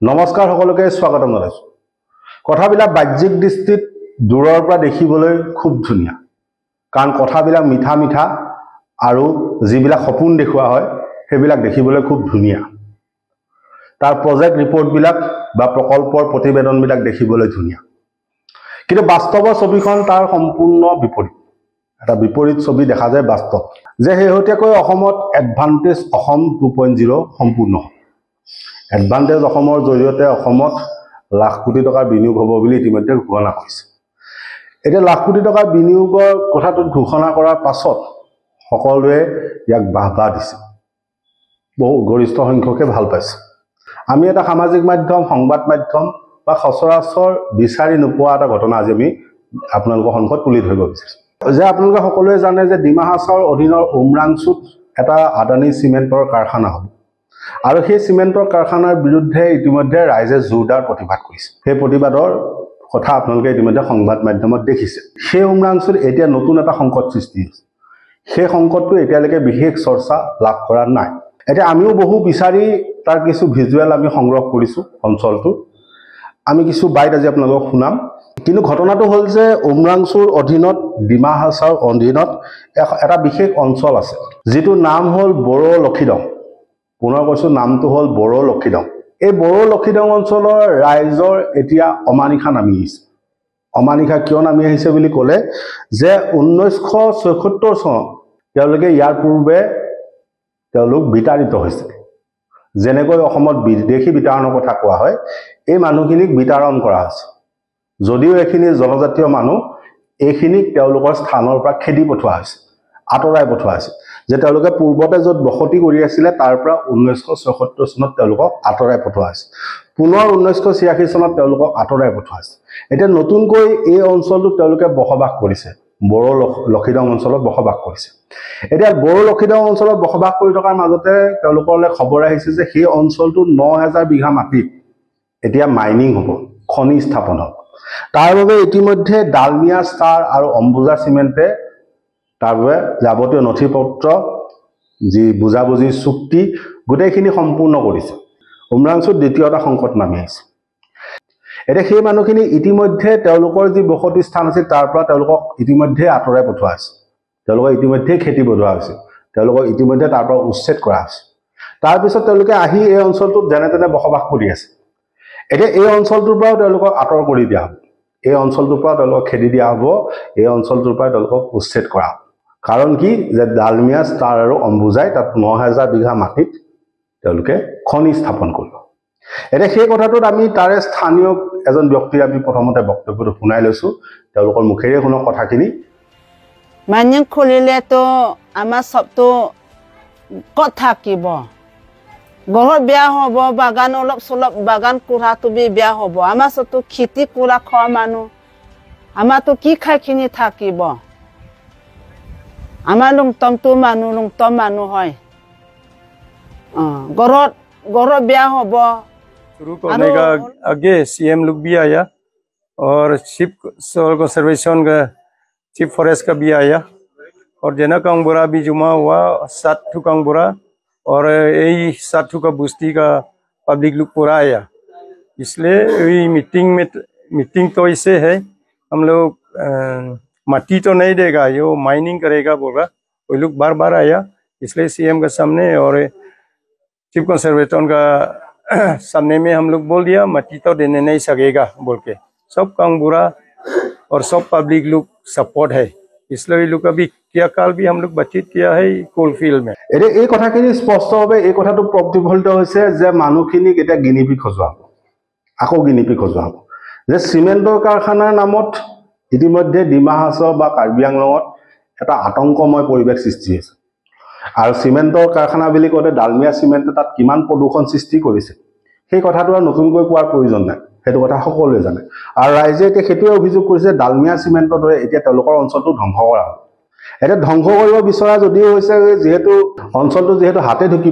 নমস্কাৰ সকলোকে স্বাগতম জনাইছো। কথাবিলাক বাহ্যিক দৃষ্টিত দূৰৰ পৰা দেখিবলৈ খুব ধুনীয়া, কাৰণ কথাবিলাক মিঠা মিঠা আৰু যিবিলাক সপোন দেখুওৱা হয় সেইবিলাক দেখিবলৈ খুব ধুনীয়া। তাৰ প্ৰজেক্ট ৰিপৰ্টবিলাক বা প্ৰকল্পৰ প্ৰতিবেদনবিলাক দেখিবলৈ ধুনীয়া, কিন্তু বাস্তৱৰ ছবিখন তাৰ সম্পূৰ্ণ বিপৰীত। এটা বিপৰীত ছবি দেখা যায় বাস্তৱ, যে শেহতীয়াকৈ অসমত এডভান্টেজ অসম 2.0 সম্পূৰ্ণ হ'ল। এডভান্টেজ অসমৰ জৰিয়তে অসমত লাখ কোটি টকাৰ বিনিয়োগ হ'ব বুলি ইতিমধ্যে ঘোষণা কৰিছে। এতিয়া লাখ কোটি টকাৰ বিনিয়োগৰ কথাটোত ঘোষণা কৰাৰ পাছত সকলোৱে ইয়াক বাহবা দিছে, বহু গৰিষ্ঠ সংখ্যকে ভাল পাইছে। আমি এটা সামাজিক মাধ্যম, সংবাদ মাধ্যম বা সচৰাচৰ বিচাৰি নোপোৱা এটা ঘটনা আজি আমি আপোনালোকৰ সন্মুখত তুলি ধৰিব বিচাৰিছোঁ। যে আপোনালোকে সকলোৱে জানে যে ডিমা হাছাওৰ অধীনৰ উমৰাংচুত এটা আদানী চিমেণ্টৰ কাৰখানা হ'ব, আৰু সেই চিমেণ্টৰ কাৰখানাৰ বিৰুদ্ধে ইতিমধ্যে ৰাইজে জোৰদাৰ প্ৰতিবাদ কৰিছে। সেই প্ৰতিবাদৰ কথা আপোনালোকে ইতিমধ্যে সংবাদ মাধ্যমত দেখিছে। সেই উমৰাংচুত এতিয়া নতুন এটা সংকট সৃষ্টি হৈছে। সেই সংকটটো এতিয়ালৈকে বিশেষ চৰ্চা লাভ কৰা নাই। এতিয়া আমিও বহু বিচাৰি তাৰ কিছু ভিজুৱেল আমি সংগ্ৰহ কৰিছোঁ অঞ্চলটো। আমি কিছু বাইট আজি আপোনালোকক শুনাম। কিন্তু ঘটনাটো হ'ল যে উমৰাংচুৰ অধীনত, ডিমা হাছাওৰ অধীনত এটা বিশেষ অঞ্চল আছে, যিটো নাম হ'ল বড়ো লক্ষীদং। পুনৰ কৈছোঁ, নামটো হ'ল বড়ো লক্ষীদং। এই বড়ো লক্ষীদং অঞ্চলৰ ৰাইজৰ এতিয়া অমানিশা নামি আহিছে। অমানিশা কিয় নামি আহিছে বুলি ক'লে, যে 1976 চনত তেওঁলোকে ইয়াৰ পূৰ্বে তেওঁলোক বিতাড়িত হৈছে। যেনেকৈ অসমত বিদেশী বিতাড়নৰ কথা কোৱা হয়, এই মানুহখিনিক বিতাড়ন কৰা হৈছে। যদিও এইখিনি জনজাতীয় মানুহ, এইখিনিক তেওঁলোকৰ স্থানৰ পৰা খেদি পঠোৱা হৈছে, আঁতৰাই পঠোৱা হৈছে। যে তেওঁলোকে পূৰ্বতে য'ত বসতি কৰি আছিলে তাৰ পৰা 1976 চনত তেওঁলোকক আঁতৰাই পঠোৱা হৈছে। পুনৰ 1986 চনত তেওঁলোকক আঁতৰাই পঠোৱা হৈছে। এতিয়া নতুনকৈ এই অঞ্চলটোত তেওঁলোকে বসবাস কৰিছে, বড়ো লক্ষীদং অঞ্চলত বসবাস কৰিছে। এতিয়া বড়ো লক্ষীদং অঞ্চলত বসবাস কৰি থকাৰ মাজতে তেওঁলোকলৈ খবৰ আহিছে যে সেই অঞ্চলটো 9000 বিঘা মাটিত এতিয়া মাইনিং হ'ব, খনি স্থাপন হ'ব। তাৰ বাবে ইতিমধ্যে ডালমিয়া ষ্টাৰ আৰু অম্বুজা চিমেণ্টে তাৰ বাবে যাৱতীয় নথি পত্ৰ, যি বুজাবুজি চুক্তি, গোটেইখিনি সম্পূৰ্ণ কৰিছে। উমৰাংচুত দ্বিতীয় এটা সংকট নামি আহিছে। এতিয়া সেই মানুহখিনি ইতিমধ্যে তেওঁলোকৰ যি বসতি স্থান আছিল তাৰ পৰা তেওঁলোকক ইতিমধ্যে আঁতৰাই পঠোৱা হৈছে। তেওঁলোকক ইতিমধ্যে খেতি বধোৱা হৈছে, তেওঁলোকক ইতিমধ্যে তাৰ পৰা উচ্ছেদ কৰা হৈছে। তাৰপিছত তেওঁলোকে আহি এই অঞ্চলটোত যেনে তেনে বসবাস কৰি আছে। এতিয়া এই অঞ্চলটোৰ পৰাও তেওঁলোকক আঁতৰ কৰি দিয়া হ'ব, এই অঞ্চলটোৰ পৰা তেওঁলোকক খেদি দিয়া হ'ব, এই অঞ্চলটোৰ পৰা তেওঁলোকক উচ্ছেদ কৰা হ'ব। কাৰণ কি, যে ডালমিয়া ষ্টাৰ আৰু অম্বুজাই তাত 9000 বিঘা মাটিত তেওঁলোকে খনি স্থাপন কৰিব। এতিয়া সেই কথাটোত আমি তাৰে স্থানীয় এজন ব্যক্তিৰ আমি প্ৰথমতে বক্তব্যটো শুনাই লৈছোঁ, তেওঁলোকৰ মুখেৰে শুনক কথাখিনি। মাইনিং খুলিলেতো আমাৰ চবটো ক'ত থাকিব, ঘৰত বেয়া হ'ব, বাগান অলপ চলপ বাগান কৰাটো বেয়া হ'ব। আমাৰ চবটো খেতি কৰা খোৱা মানুহ, আমাৰতো কি খাই কিনি থাকিব। আমাৰ লুংটমটো মানুহ হয়, घरों ब्याह हो शुरू करने का आगे सीएम लोग भी आया और चीफ सोल कंजर्वेशन का चीफ फॉरेस्ट का भी आया, और जना कांगबोरा भी जुमा हुआ 7 कांगबोरा, और यही 7 का बुस्ती का पब्लिक लोग पूरा आया। इसलिए ये मीटिंग तो इसे है, हम लोग मट्टी तो नहीं देगा, ये माइनिंग करेगा बोला। वो लोग बार बार आया, इसलिए सीएम के सामने और चीफ कंजर्वेटर का सामने में हम लोग बोल दिया मट्टी तो देने नहीं सकेगा बोल के। सब कांगबोरा और सब पब्लिक लोग सपोर्ट है, इसलिए लोग अभी क्या काल भी हम लोग बातचीत किया है कोलफिल्ड में। এই কথাখিনি স্পষ্টভাৱে এই কথাটো প্ৰতিফলিত হৈছে যে মানুহখিনিক এতিয়া গিনিপিক সজোৱা হ'ব, আকৌ গিনিপিক সজোৱা হ'ব। যে চিমেণ্টৰ কাৰখানাৰ নামত ইতিমধ্যে ডিমা হাছাও বা কাৰ্বি আংলঙত এটা আতংকময় পৰিৱেশ সৃষ্টি হৈছে। আৰু চিমেণ্টৰ কাৰখানা বুলি কওঁতে ডালমিয়া চিমেণ্টে তাত কিমান প্ৰদূষণ সৃষ্টি কৰিছে সেই কথাটো আৰু নতুনকৈ কোৱাৰ প্ৰয়োজন নাই, সেইটো কথা সকলোৱে জানে। আৰু ৰাইজে এতিয়া সেইটোৱে অভিযোগ কৰিছে, ডালমিয়া চিমেণ্টৰ দৰে এতিয়া তেওঁলোকৰ অঞ্চলটো ধ্বংস কৰা হ'ব। এতিয়া ধ্বংস কৰিব বিচৰা যদিও হৈছে, যিহেতু অঞ্চলটো যিহেতু হাতে ঢুকি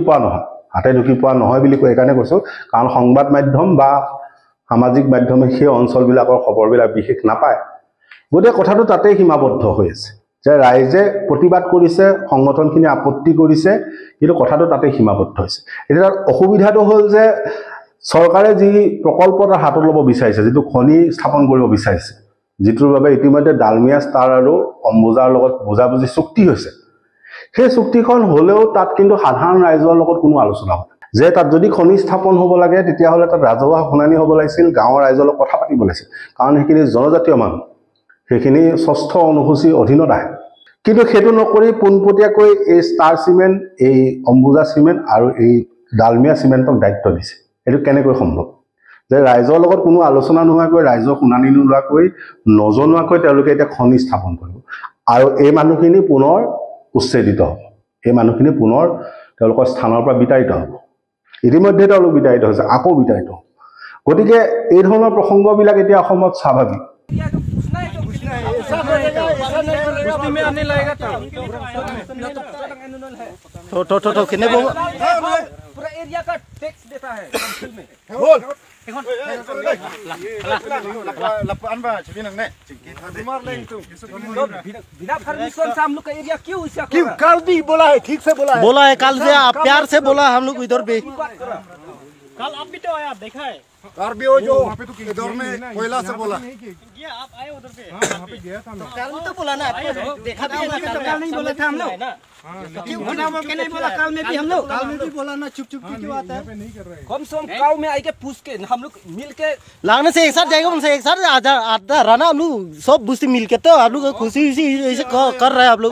পোৱা নহয় বুলি কৈ এইকাৰণে কৈছোঁ, কাৰণ সংবাদ মাধ্যম বা সামাজিক মাধ্যমে সেই অঞ্চলবিলাকৰ খবৰবিলাক বিশেষ নাপায়। গতিকে কথাটো তাতেই সীমাবদ্ধ হৈ আছে, যে ৰাইজে প্ৰতিবাদ কৰিছে, সংগঠনখিনি আপত্তি কৰিছে, কিন্তু কথাটো তাতেই সীমাবদ্ধ হৈছে। এতিয়া অসুবিধাটো হ'ল যে চৰকাৰে যি প্ৰকল্প এটা হাতত ল'ব বিচাৰিছে, যিটো খনি স্থাপন কৰিব বিচাৰিছে, যিটোৰ বাবে ইতিমধ্যে ডালমিয়া ষ্টাৰ আৰু অম্বুজাৰ লগত বুজাবুজি চুক্তি হৈছে, সেই চুক্তিখন হ'লেও তাত কিন্তু সাধাৰণ ৰাইজৰ লগত কোনো আলোচনা হোৱা নাই। যে তাত যদি খনি স্থাপন হ'ব লাগে তেতিয়াহ'লে তাত ৰাজহুৱা শুনানি হ'ব লাগিছিল, গাঁৱৰ ৰাইজৰ লগত কথা পাতিব লাগিছিল, কাৰণ সেইখিনি জনজাতীয় মানুহ, সেইখিনি ৬ষ্ঠ অনুসূচীৰ অধীনত আহে। কিন্তু সেইটো নকৰি পোনপটীয়াকৈ এই ষ্টাৰ চিমেণ্ট, এই অম্বুজা চিমেণ্ট আৰু এই ডালমিয়া চিমেণ্টক দায়িত্ব দিছে। এইটো কেনেকৈ সম্ভৱ যে ৰাইজৰ লগত কোনো আলোচনা নোহোৱাকৈ, ৰাইজৰ শুনানি নোলোৱাকৈ, নজনোৱাকৈ তেওঁলোকে এতিয়া খনি স্থাপন কৰিব, আৰু এই মানুহখিনি পুনৰ উচ্ছেদিত হ'ব, এই মানুহখিনি পুনৰ তেওঁলোকৰ স্থানৰ পৰা বিতাড়িত হ'ব। ইতিমধ্যে তেওঁলোক বিতাড়িত হৈছে, আকৌ বিতাড়িত হ'ব। গতিকে এই ধৰণৰ প্ৰসংগবিলাক এতিয়া অসমত স্বাভাৱিক। तो कितने वो पूरा एरिया का टैक्स देता है काउंसिल में बोल बिना परमिशन से हम लोग का एरिया क्यों क्यों कल भी बोला है, ठीक से बोला है कल से आप प्यार से बोला हम लोग इधर भी। कल आप भी तो आए, आप देखा है और भी वो जो इधर में कोयला से बोला ये आप आए उधर पे। वहाँ पे गया था मैं। कल तो बोला ना, देखा भी है ना, कल नहीं बोला था हम लोग क्यों बिना बोल के नहीं बोला। कल में भी हम लोग कल में भी बोला ना, चुप चुप की क्यों आता है। कम से कम गाँव में आके पूछ के हम लोग मिल के लाने से एक साथ जाएगा, उनसे एक साथ आधा रहना हम लोग सब बुस्ती मिल के, तो आप लोग खुशी खुशी ऐसे कर रहे हैं आप लोग।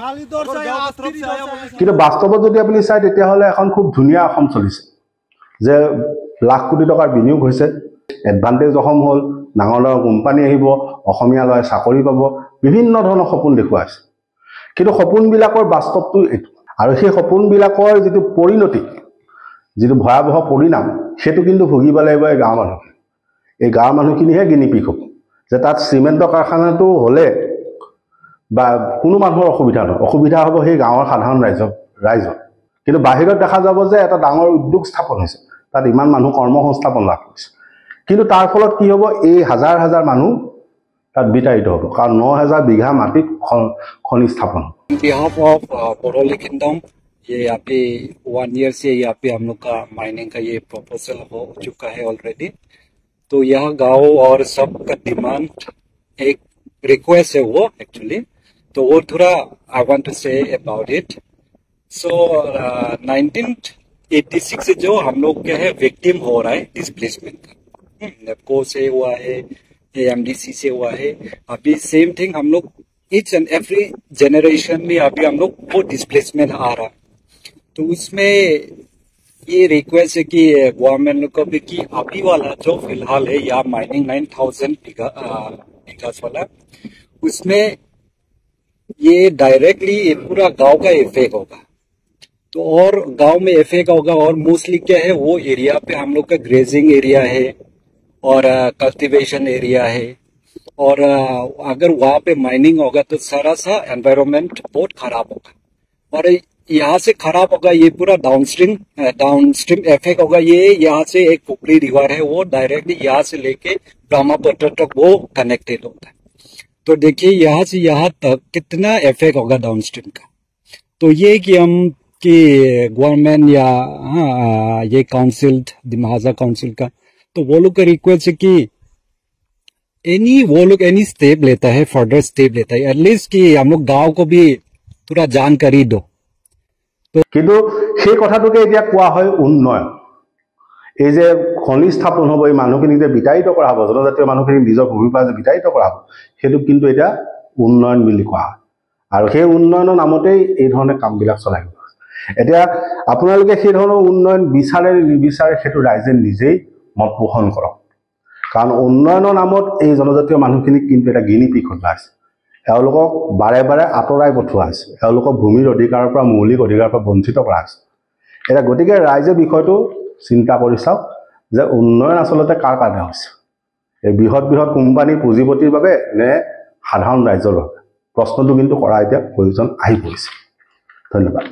কিন্তু বাস্তৱত যদি আপুনি চাই তেতিয়াহ'লে এখন খুব ধুনীয়া অসম চলিছে, যে লাখ কোটি টকাৰ বিনিয়োগ হৈছে, এডভান্টেজ অসম হ'ল, ডাঙৰ ডাঙৰ কোম্পানী আহিব, অসমীয়া ল'ৰাই চাকৰি পাব, বিভিন্ন ধৰণৰ সপোন দেখুৱাইছে। কিন্তু সপোনবিলাকৰ বাস্তৱটো এইটো, আৰু সেই সপোনবিলাকৰ যিটো পৰিণতি, যিটো ভয়াৱহ পৰিণাম, সেইটো কিন্তু ভুগিব লাগিব এই গাঁৱৰ মানুহখিনি। এই গাঁৱৰ মানুহখিনিহে গিনিপিক হ'ব, যে তাত চিমেণ্টৰ কাৰখানাটো হ'লে বা কোনো মানুহৰ অসুবিধা নহয়, অসুবিধা হ'ব সেই গাঁৱৰ সাধাৰণ ৰাইজৰ। কিন্তু বাহিৰত দেখা যাব যে এটা ডাঙৰ উদ্যোগ স্থাপন হৈছে, তাত ইমান মানুহ কৰ্মসংস্থাপন লাভ কৰিছে, কিন্তু তাৰ ফলত কি হ'ব, এই হাজাৰ হাজাৰ মানুহ তাত বিতাড়িত হ'ব, কাৰণ ৯,০০০ বিঘা মাটিত খনি স্থাপন হ'ব। On behalf of Boroli Kingdom, ये यहाँ पे 1 year से यहाँ पे हम लोग का माइनिंग का ये प्रपोजल हो चुका है ऑलरेडी। तो यह गांव और सब का डिमांड एक रिक्वेस्ट है वो एक्चुअली, तो वो थोड़ा I want to say about it. So 1986 से जो हम लोग क्या है विक्टिम हो रहा है डिस्प्लेसमेंट का, नेपको से हुआ है, AMDC से हुआ है, अभी सेम थिंग हम लोग ईच एंड एवरी जनरेशन में अभी हम लोग वो डिस्प्लेसमेंट आ रहा है। तो उसमें ये रिक्वेस्ट है कि गवर्नमेंट लोग को भी कि अभी वाला जो फिलहाल है या माइनिंग 9,000 बीघास वाला, उसमें ये डायरेक्टली पूरा गांव का इफेक्ट होगा। तो और गांव में इफेक्ट होगा, और मोस्टली क्या है वो एरिया पे हम लोग का ग्रेजिंग एरिया है और कल्टीवेशन एरिया है, और अगर वहां पे माइनिंग होगा तो सारा सा एनवायरनमेंट बहुत खराब होगा, और यहाँ से खराब होगा ये पूरा डाउनस्ट्रीम इफेक्ट होगा। ये यहाँ से एक पुपली रिवर है, वो डायरेक्टली यहाँ से लेके ब्रह्मपुत्र तक वो कनेक्टेड होता है। तो देखिए यहाँ से यहाँ तक कितना इफेक्ट होगा डाउनस्ट्रीम का। तो ये कि हम कि गवर्नमेंट या ये काउंसिल, दिमाजा काउंसिल का, तो वो लोग का रिक्वेस्ट है कि वो लोग एनी स्टेप लेता है, फर्दर स्टेप लेता है, एटलीस्ट कि हम लोग गांव को भी थोड़ा जानकारी दो। কিন্তু সেই কথাটোকে এতিয়া কোৱা হয় উন্নয়ন। এই যে খনি স্থাপন হ'ব, এই মানুহখিনিক যে বিতাড়িত কৰা হ'ব, জনজাতীয় মানুহখিনিক নিজৰ ভূমিৰ পৰা যে বিতাড়িত কৰা হ'ব, সেইটো কিন্তু এতিয়া উন্নয়ন বুলি কোৱা হয়, আৰু সেই উন্নয়নৰ নামতেই এই ধৰণে কামবিলাক চলাই গ'ল। এতিয়া আপোনালোকে সেই ধৰণৰ উন্নয়ন বিচাৰে নিবিচাৰে সেইটো ৰাইজে নিজেই মত পোষণ কৰক, কাৰণ উন্নয়নৰ নামত এই জনজাতীয় মানুহখিনিক কিন্তু এটা গিনিপিক হৈ আছে। এওঁলোকক বাৰে বাৰে আঁতৰাই পঠোৱা হৈছে, এওঁলোকক ভূমিৰ অধিকাৰৰ পৰা, মৌলিক অধিকাৰৰ পৰা বঞ্চিত কৰা হৈছে। এতিয়া গতিকে ৰাইজে বিষয়টো চিন্তা কৰি চাওক যে উন্নয়ন আচলতে কাৰ কাৰণে হৈছে, এই বৃহৎ বৃহৎ কোম্পানী পুঁজিপতিৰ বাবে নে সাধাৰণ ৰাইজৰ বাবে? প্ৰশ্নটো কিন্তু কৰা এতিয়া প্ৰয়োজন আহি পৰিছে। ধন্যবাদ।